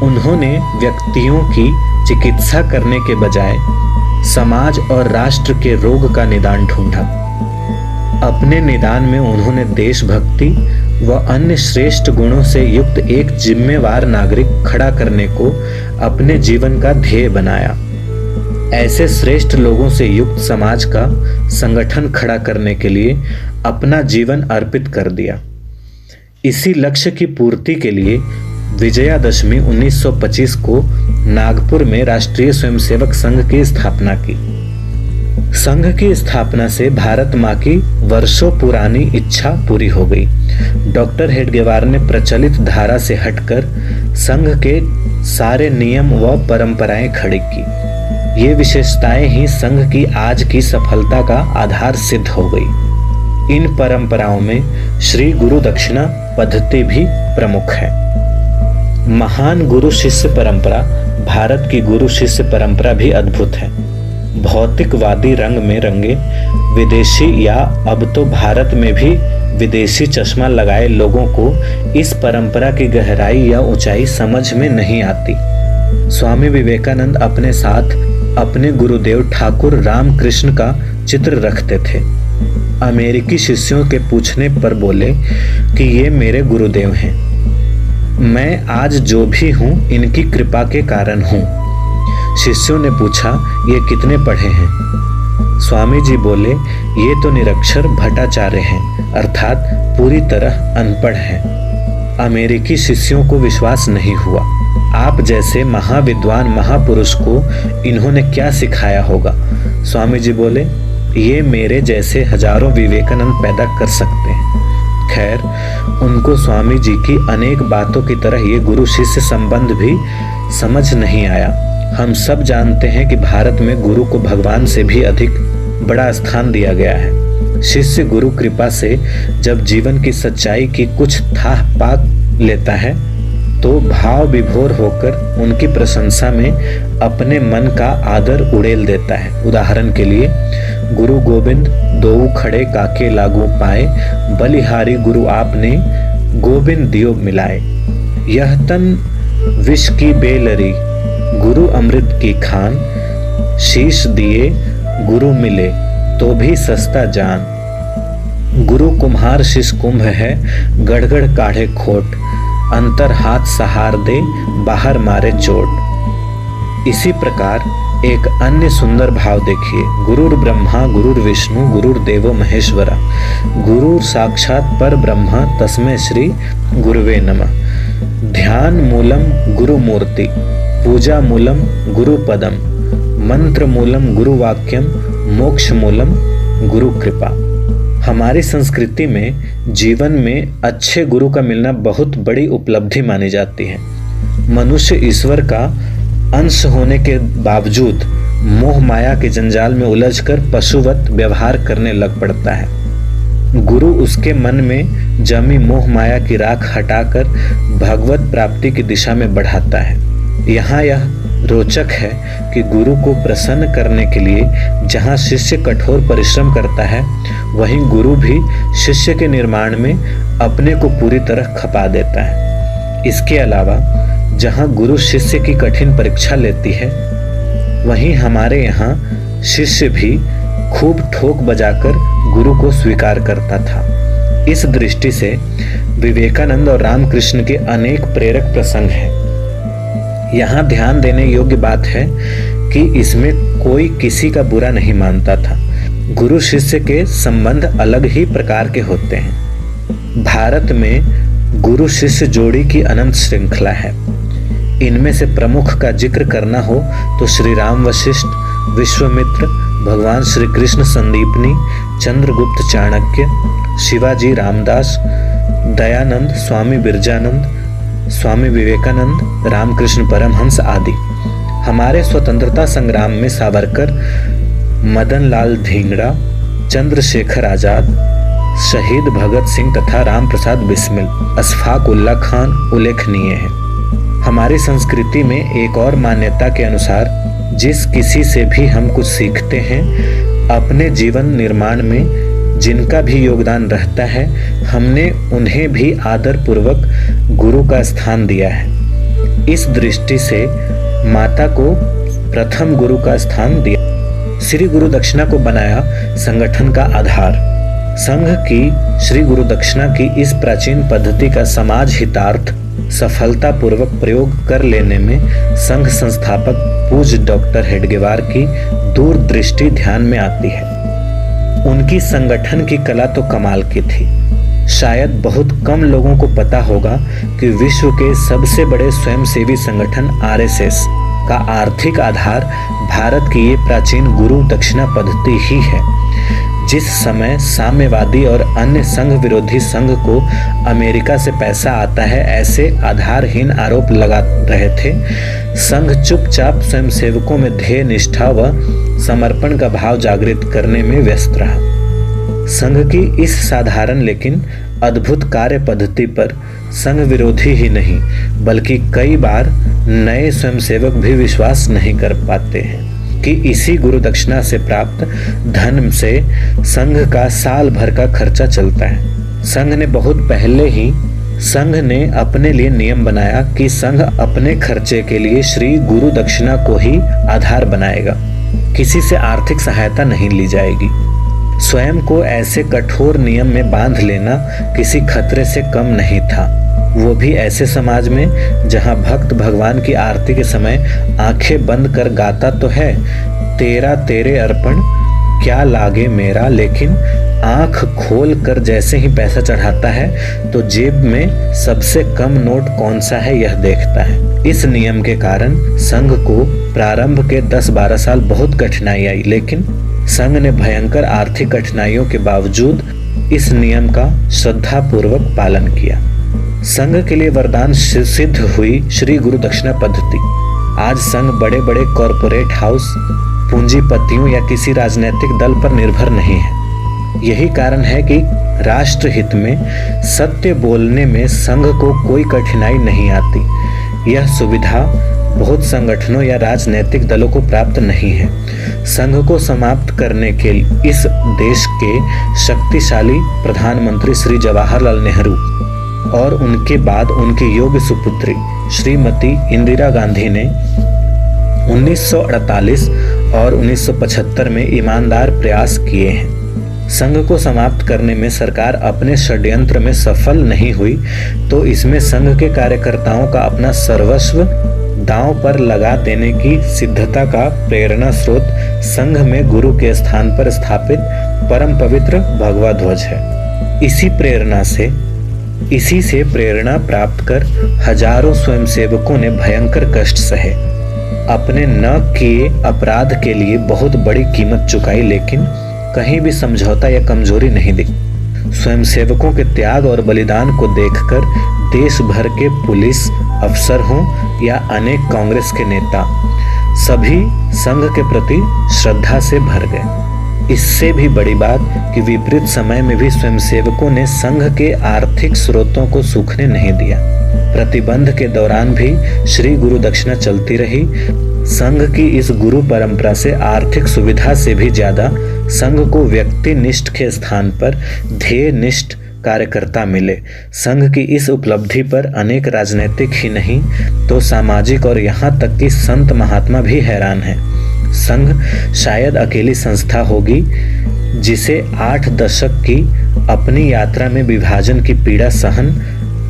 उन्होंने व्यक्तियों की चिकित्सा करने के बजाय समाज और राष्ट्र के रोग का निदान ढूंढा। अपने निदान में उन्होंने देशभक्ति व अन्य श्रेष्ठ गुणों से युक्त एक जिम्मेवार नागरिक खड़ा करने को अपने जीवन का ध्येय बनाया। ऐसे श्रेष्ठ लोगों से युक्त समाज का संगठन खड़ा करने के लिए अपना जीवन अर्पित कर दिया। इसी लक्ष्य की पूर्ति के लिए विजयादशमी 1925 को नागपुर में राष्ट्रीय स्वयंसेवक संघ की स्थापना की। संघ की स्थापना से भारत माँ की वर्षों पुरानी इच्छा पूरी हो गई। डॉक्टर हेडगेवार ने प्रचलित धारा से हटकर संघ के सारे नियम व परंपराएं खड़ी की। ये विशेषताएं ही संघ की आज की सफलता का आधार सिद्ध हो गई। इन परंपराओं में श्री गुरु दक्षिणा पद्धति भी प्रमुख है। महान गुरु शिष्य परंपरा, भारत की गुरु शिष्य परंपरा भी अद्भुत है। भौतिकवादी रंग में रंगे विदेशी या अब तो भारत में भी विदेशी चश्मा लगाए लोगों को इस परंपरा की गहराई या ऊंचाई समझ में नहीं आती। स्वामी विवेकानंद अपने साथ अपने गुरुदेव ठाकुर रामकृष्ण का चित्र रखते थे। अमेरिकी शिष्यों के पूछने पर बोले कि ये मेरे गुरुदेव हैं, मैं आज जो भी हूँ इनकी कृपा के कारण हूँ। शिष्यों ने पूछा, ये कितने पढ़े हैं? स्वामी जी बोले, ये तो निरक्षर भट्टाचार्य हैं, अर्थात पूरी तरह अनपढ़ हैं। अमेरिकी शिष्यों को विश्वास नहीं हुआ। आप जैसे महाविद्वान महापुरुष को इन्होंने क्या सिखाया होगा? स्वामी जी बोले, ये मेरे जैसे हजारों विवेकानंद पैदा कर सकते हैं। खैर, उनको स्वामी जी की अनेक बातों की तरह ये गुरु शिष्य संबंध भी समझ नहीं आया। हम सब जानते हैं कि भारत में गुरु को भगवान से भी अधिक बड़ा स्थान दिया गया है। शिष्य गुरु कृपा से जब जीवन की सच्चाई की कुछ था पा लेता है तो भाव विभोर होकर उनकी प्रशंसा में अपने मन का आदर उड़ेल देता है। उदाहरण के लिए, गुरु गोविंद दोऊ खड़े काके लागू पाए, बलिहारी गुरु आपने गोविंद दियो मिलाए। यह तन विष की बेलरी गुरु अमृत की खान, शीश दिए गुरु मिले तो भी सस्ता जान। गुरु कुम्हार शिष कुंभ है, गड़गड़ काढ़े खोट, अंतर हाथ सहार दे बाहर मारे चोट। इसी प्रकार एक अन्य सुंदर भाव देखिए, गुरुर ब्रह्मा गुरुर विष्णु गुरुर देवो महेश्वरा, गुरुर साक्षात पर ब्रह्मा तस्मै श्री गुरुवे नमः। ध्यान मूलम गुरु मूर्ति, पूजा मूलम गुरु पदम, मंत्र मूलम गुरु वाक्यम, मोक्ष मूलम गुरु कृपा। हमारी संस्कृति में जीवन में अच्छे गुरु का मिलना बहुत बड़ी उपलब्धि मानी जाती है। मनुष्य ईश्वर का अंश होने के बावजूद मोह माया के जंजाल में उलझकर पशुवत व्यवहार करने लग पड़ता है। गुरु उसके मन में जमी मोह माया की राख हटाकर भगवत प्राप्ति की दिशा में बढ़ाता है। यहाँ यह रोचक है कि गुरु को प्रसन्न करने के लिए जहाँ शिष्य कठोर परिश्रम करता है, वहीं गुरु भी शिष्य के निर्माण में अपने को पूरी तरह खपा देता है। इसके अलावा जहाँ गुरु शिष्य की कठिन परीक्षा लेती है, वहीं हमारे यहाँ शिष्य भी खूब ठोक बजाकर गुरु को स्वीकार करता था। इस दृष्टि से विवेकानंद और रामकृष्ण के अनेक प्रेरक प्रसंग हैं। यहाँ ध्यान देने योग्य बात है कि इसमें कोई किसी का बुरा नहीं मानता था। गुरु शिष्य के संबंध अलग ही प्रकार के होते हैं। भारत में गुरु शिष्य जोड़ी की अनंत श्रृंखला है। इनमें से प्रमुख का जिक्र करना हो तो श्री राम वशिष्ठ, विश्वामित्र, भगवान श्री कृष्ण संदीपनी, चंद्रगुप्त चाणक्य, शिवाजी रामदास, दयानंद, स्वामी बिरजानंद, स्वामी विवेकानंद, रामकृष्ण परमहंस आदि। हमारे स्वतंत्रता संग्राम में सावरकर, मदन लाल धिंगड़ा, चंद्रशेखर आजाद, शहीद भगत सिंह तथा राम प्रसाद बिस्मिल, अशफाक उल्ला खान उल्लेखनीय है। हमारी संस्कृति में एक और मान्यता के अनुसार जिस किसी से भी हम कुछ सीखते हैं, अपने जीवन निर्माण में जिनका भी योगदान रहता है, हमने उन्हें भी आदर पूर्वक गुरु का स्थान दिया है। इस दृष्टि से माता को प्रथम गुरु का स्थान दिया। श्री गुरु दक्षिणा को बनाया संगठन का आधार। संघ की श्री गुरु दक्षिणा की इस प्राचीन पद्धति का समाज हितार्थ सफलतापूर्वक प्रयोग कर लेने में संघ संस्थापक पूज्य डॉक्टर हेडगेवार की दूरदृष्टि ध्यान में आती है। उनकी संगठन की कला तो कमाल की थी। शायद बहुत कम लोगों को पता होगा कि विश्व के सबसे बड़े स्वयंसेवी संगठन आरएसएस का आर्थिक आधार भारत की ये प्राचीन गुरु दक्षिणा पद्धति ही है। जिस समय साम्यवादी और अन्य संघ विरोधी संघ को अमेरिका से पैसा आता है, ऐसे आधारहीन आरोप लगा रहे थे, संघ चुपचाप स्वयंसेवकों में ध्येय निष्ठा व समर्पण का भाव जागृत करने में व्यस्त रहा। संघ की इस साधारण लेकिन अद्भुत कार्य पद्धति पर संघ विरोधी ही नहीं बल्कि कई बार नए स्वयंसेवक भी विश्वास नहीं कर पाते हैं कि इसी गुरु दक्षिणा से प्राप्त धन से संघ का साल भर का खर्चा चलता है। संघ ने बहुत पहले ही अपने लिए नियम बनाया कि संघ अपने खर्चे के लिए श्री गुरु दक्षिणा को ही आधार बनाएगा। किसी से आर्थिक सहायता नहीं ली जाएगी। स्वयं को ऐसे कठोर नियम में बांध लेना किसी खतरे से कम नहीं था, वो भी ऐसे समाज में जहां भक्त भगवान की आरती के समय आंखें बंद कर गाता तो है, तेरा तेरे अर्पण क्या लागे मेरा, लेकिन आंख खोल कर जैसे ही पैसा चढ़ाता है तो जेब में सबसे कम नोट कौन सा है यह देखता है। इस नियम के कारण संघ को प्रारंभ के 10-12 साल बहुत कठिनाई आई, लेकिन संघ ने भयंकर आर्थिक कठिनाइयों के बावजूद इस नियम का श्रद्धापूर्वक पालन किया। संघ के लिए वरदान सिद्ध हुई श्री गुरु दक्षिणा पद्धति। आज संघ बड़े बड़े कॉरपोरेट हाउस, पूंजीपतियों या किसी राजनीतिक दल पर निर्भर नहीं है। यही कारण है कि राष्ट्र हित में सत्य बोलने में संघ को कोई कठिनाई नहीं आती। यह सुविधा बहुत संगठनों या राजनीतिक दलों को प्राप्त नहीं है। संघ को समाप्त करने के इस देश के शक्तिशाली प्रधानमंत्री श्री जवाहरलाल नेहरू और उनके बाद उनकी योग्य सुपुत्री श्रीमती इंदिरा गांधी ने 1948 और 1975 में ईमानदार प्रयास किए हैं। संघ को समाप्त करने में सरकार अपने षड्यंत्र में सफल नहीं हुई तो इसमें संघ के कार्यकर्ताओं का अपना सर्वस्व दांव पर लगा देने की सिद्धता का प्रेरणा स्रोत संघ में गुरु के स्थान पर स्थापित परम पवित्र भगवा ध्वज है। इसी से प्रेरणा प्राप्त कर हजारों स्वयंसेवकों ने भयंकर कष्ट सहे, अपने न किए अपराध के लिए बहुत बड़ी कीमत चुकाई, लेकिन कहीं भी समझौता या कमजोरी नहीं दिखी। स्वयंसेवकों के त्याग और बलिदान को देखकर देश भर के पुलिस अफसर हों या अनेक कांग्रेस के नेता, सभी संघ के प्रति श्रद्धा से भर गए। इससे भी बड़ी बात कि विपरीत समय में भी स्वयंसेवकों ने संघ के आर्थिक स्रोतों को सूखने नहीं दिया। प्रतिबंध के दौरान भी श्री गुरु दक्षिणा चलती रही। संघ की इस गुरु परंपरा से आर्थिक सुविधा से भी ज्यादा संघ को व्यक्ति निष्ठ के स्थान पर ध्येय निष्ठ कार्यकर्ता मिले। संघ की इस उपलब्धि पर अनेक राजनीतिक ही नहीं तो सामाजिक और यहाँ तक कि संत महात्मा भी हैरान हैं। संघ शायद अकेली संस्था होगी जिसे 8 दशक की अपनी यात्रा में विभाजन की पीड़ा सहन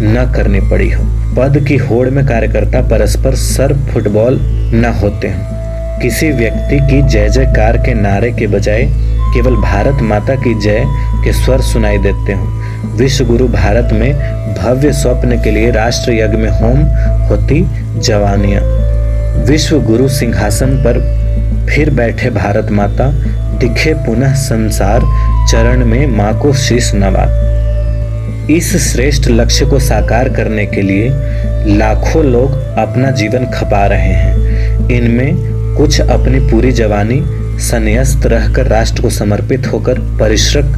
न करनी पड़ी हो। पद की होड़ में कार्यकर्ता परस्पर सर फुटबॉल न होते हों। किसी व्यक्ति की जय जयकार के नारे के बजाय केवल भारत माता की जय के स्वर सुनाई देते हों। विश्व गुरु भारत में भव्य स्वप्न के लिए राष्ट्र यज्ञ में होम होती जवानियां। विश्व गुरु सिंहासन पर फिर बैठे भारत माता दिखे पुनः संसार चरण में मां को शीश नवा। इस श्रेष्ठ लक्ष्य को साकार करने के लिए लाखों लोग अपना जीवन खपा रहे हैं। इनमें कुछ अपनी पूरी जवानी संन्यस्त रहकर राष्ट्र को समर्पित होकर परिश्रम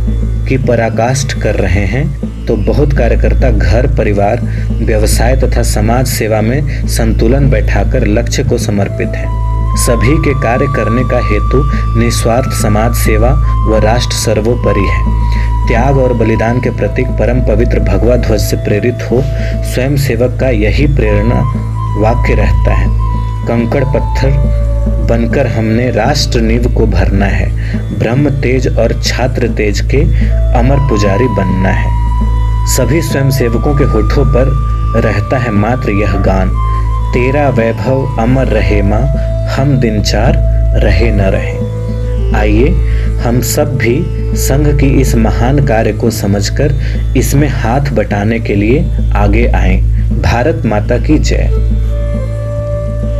की पराकाष्ठ कर रहे हैं, तो बहुत कार्यकर्ता घर परिवार व्यवसाय तथा समाज सेवा में संतुलन बैठाकर लक्ष्य को समर्पित है। सभी के कार्य करने का हेतु निस्वार्थ समाज सेवा व राष्ट्र सर्वोपरि है। त्याग और बलिदान के प्रतीक परम पवित्र भगवा ध्वज से प्रेरित हो स्वयं सेवक का यही प्रेरणा वाक्य रहता है। कंकड़ पत्थर बनकर हमने राष्ट्र नींव को भरना है। ब्रह्म तेज और छात्र तेज के अमर पुजारी बनना है। सभी स्वयं सेवकों के होठों पर रहता है मात्र यह गान, तेरा वैभव अमर रहे माँ, हम दिन चार रहे न रहे। आइए हम सब भी संघ की इस महान कार्य को समझकर इसमें हाथ बटाने के लिए आगे आएं। भारत माता की जय।